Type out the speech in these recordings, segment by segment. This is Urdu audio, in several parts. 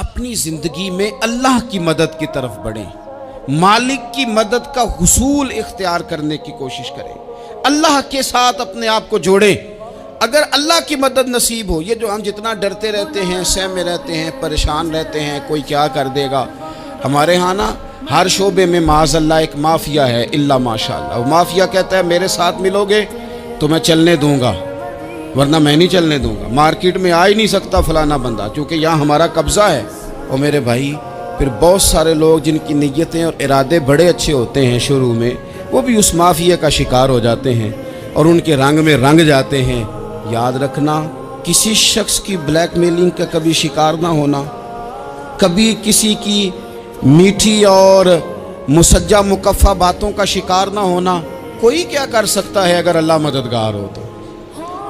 اپنی زندگی میں اللہ کی مدد کی طرف بڑھیں، مالک کی مدد کا حصول اختیار کرنے کی کوشش کریں، اللہ کے ساتھ اپنے آپ کو جوڑیں۔ اگر اللہ کی مدد نصیب ہو، یہ جو ہم جتنا ڈرتے رہتے ہیں، سہمے رہتے ہیں، پریشان رہتے ہیں کوئی کیا کر دے گا، ہمارے ہاں نا ہر شعبے میں معاذ اللہ ایک مافیا ہے، الا ماشاءاللہ۔ وہ مافیا کہتا ہے میرے ساتھ ملو گے تو میں چلنے دوں گا، ورنہ میں نہیں چلنے دوں گا، مارکیٹ میں آ ہی نہیں سکتا فلانا بندہ، چونکہ یہاں ہمارا قبضہ ہے۔ اور میرے بھائی پھر بہت سارے لوگ جن کی نیتیں اور ارادے بڑے اچھے ہوتے ہیں شروع میں، وہ بھی اس مافیا کا شکار ہو جاتے ہیں اور ان کے رنگ میں رنگ جاتے ہیں۔ یاد رکھنا، کسی شخص کی بلیک میلنگ کا کبھی شکار نہ ہونا، کبھی کسی کی میٹھی اور مسجع مکفہ باتوں کا شکار نہ ہونا۔ کوئی کیا کر سکتا ہے اگر اللہ مددگار ہو تو؟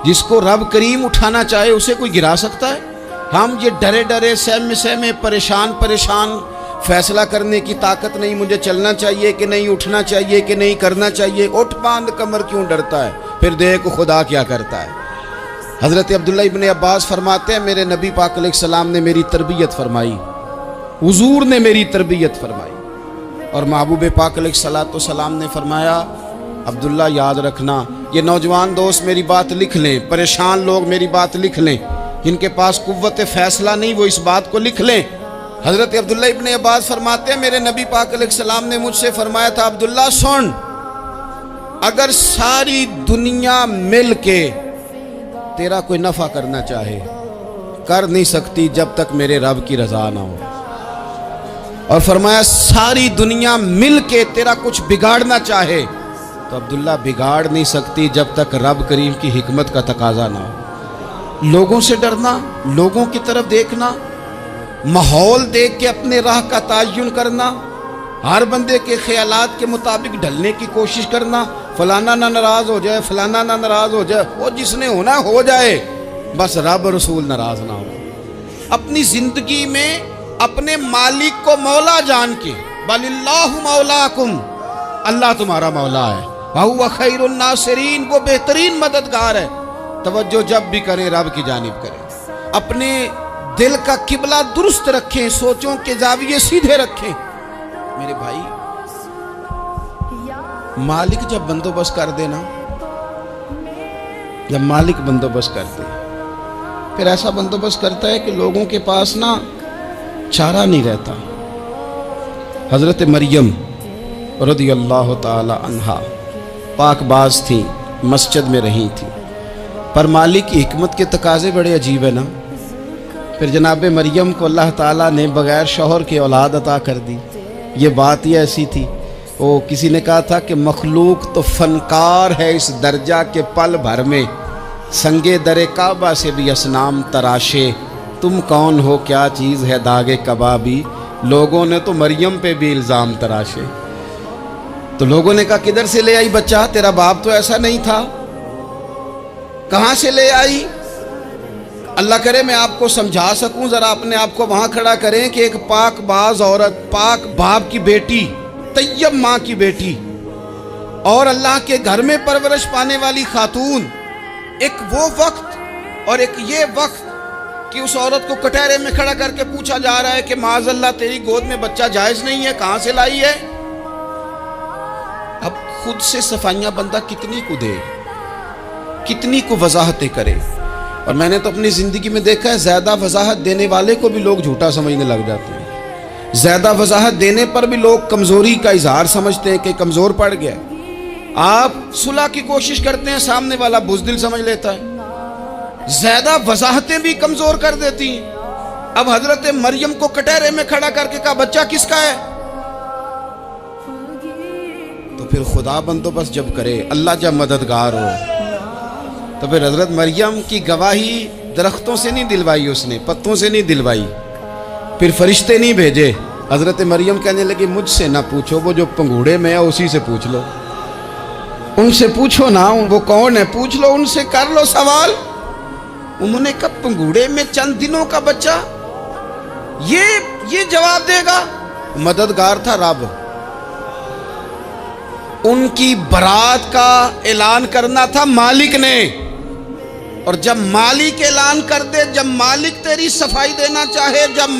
جس کو رب کریم اٹھانا چاہے اسے کوئی گرا سکتا ہے؟ ہم یہ ڈرے ڈرے سہمے پریشان فیصلہ کرنے کی طاقت نہیں، مجھے چلنا چاہیے کہ نہیں، اٹھنا چاہیے کہ نہیں، کرنا چاہیے، اٹھ باندھ کمر کیوں ڈرتا ہے؟ پھر دیکھ خدا کیا کرتا ہے۔ حضرت عبداللہ ابن عباس فرماتے ہیں میرے نبی پاک علیہ السلام نے میری تربیت فرمائی، حضور نے میری تربیت فرمائی، اور محبوب پاک علیہ السلام نے فرمایا عبداللہ یاد رکھنا، یہ نوجوان دوست میری بات لکھ لیں، پریشان لوگ میری بات لکھ لیں، جن کے پاس قوت فیصلہ نہیں وہ اس بات کو لکھ لیں۔ حضرت عبداللہ ابن عباس فرماتے ہیں میرے نبی پاک علیہ السلام نے مجھ سے فرمایا تھا عبداللہ سن، اگر ساری دنیا مل کے تیرا کوئی نفع کرنا چاہے کر نہیں سکتی جب تک میرے رب کی رضا نہ ہو، اور فرمایا ساری دنیا مل کے تیرا کچھ بگاڑنا چاہے تو عبداللہ بگاڑ نہیں سکتی جب تک رب کریم کی حکمت کا تقاضا نہ ہو۔ لوگوں سے ڈرنا، لوگوں کی طرف دیکھنا، ماحول دیکھ کے اپنے راہ کا تعین کرنا، ہر بندے کے خیالات کے مطابق ڈھلنے کی کوشش کرنا، فلانا نہ ناراض ہو جائے، فلانا نہ ناراض ہو جائے، وہ جس نے ہونا ہو جائے، بس رب رسول ناراض نہ ہو۔ اپنی زندگی میں اپنے مالک کو مولا جان کے، بل اللہ مولاکم، اللہ تمہارا مولا ہے، وَهُوَ خَيْرُ النَّاصِرِينَ، وہ بہترین مددگار ہے۔ توجہ جب بھی کریں رب کی جانب کریں، اپنے دل کا قبلہ درست رکھیں، سوچوں کے زاویے سیدھے رکھیں۔ میرے بھائی مالک جب بندوبست کر دے نا، جب مالک بندوبست کر دے پھر ایسا بندوبست کرتا ہے کہ لوگوں کے پاس نا چارہ نہیں رہتا۔ حضرت مریم رضی اللہ تعالی عنہا پاک باز تھیں، مسجد میں رہی تھیں، پر مالک کی حکمت کے تقاضے بڑے عجیب ہیں نا۔ پھر جناب مریم کو اللہ تعالیٰ نے بغیر شوہر کے اولاد عطا کر دی۔ یہ بات ہی ایسی تھی، وہ کسی نے کہا تھا کہ مخلوق تو فنکار ہے اس درجہ کے پل بھر میں سنگے در کعبہ سے بھی اصنام تراشے، تم کون ہو کیا چیز ہے داغ کبابی، لوگوں نے تو مریم پہ بھی الزام تراشے۔ تو لوگوں نے کہا کدھر سے لے آئی بچہ، تیرا باپ تو ایسا نہیں تھا، کہاں سے لے آئی؟ اللہ کرے میں آپ کو سمجھا سکوں، ذرا اپنے آپ کو وہاں کھڑا کریں کہ ایک پاک باز عورت، پاک باپ کی بیٹی، طیب ماں کی بیٹی، اور اللہ کے گھر میں پرورش پانے والی خاتون، ایک وہ وقت اور ایک یہ وقت کہ اس عورت کو کٹہرے میں کھڑا کر کے پوچھا جا رہا ہے کہ معاذ اللہ تیری گود میں بچہ جائز نہیں ہے، کہاں سے لائی ہے؟ اب خود سے صفائیاں بندہ کتنی کو دے، کتنی کو وضاحتیں کرے۔ اور میں نے تو اپنی زندگی میں دیکھا ہے زیادہ وضاحت دینے والے کو بھی لوگ جھوٹا سمجھنے لگ جاتے ہیں، زیادہ وضاحت دینے پر بھی لوگ کمزوری کا اظہار سمجھتے ہیں کہ کمزور پڑ گیا۔ آپ صلح کی کوشش کرتے ہیں، سامنے والا بزدل سمجھ لیتا ہے، زیادہ وضاحتیں بھی کمزور کر دیتی ہیں۔ اب حضرت مریم کو کٹہرے میں کھڑا کر کے کہا بچہ کس کا ہے؟ تو پھر خدا بندوبست جب کرے، اللہ جب مددگار ہو، تو پھر حضرت مریم کی گواہی درختوں سے نہیں دلوائی، اس نے پتوں سے نہیں دلوائی، پھر فرشتے نہیں بھیجے۔ حضرت مریم کہنے لگی مجھ سے نہ پوچھو، وہ جو پنگوڑے میں ہے اسی سے پوچھ لو، ان سے پوچھو نا، وہ کون ہے پوچھ لو، ان سے کر لو سوال۔ انہوں نے کہا پنگوڑے میں چند دنوں کا بچہ، یہ جواب دے گا؟ مددگار تھا رب، ان کی برات کا اعلان کرنا تھا مالک نے، اور جب مالک اعلان کر دے، جب مالک تیری صفائی دینا چاہے، جب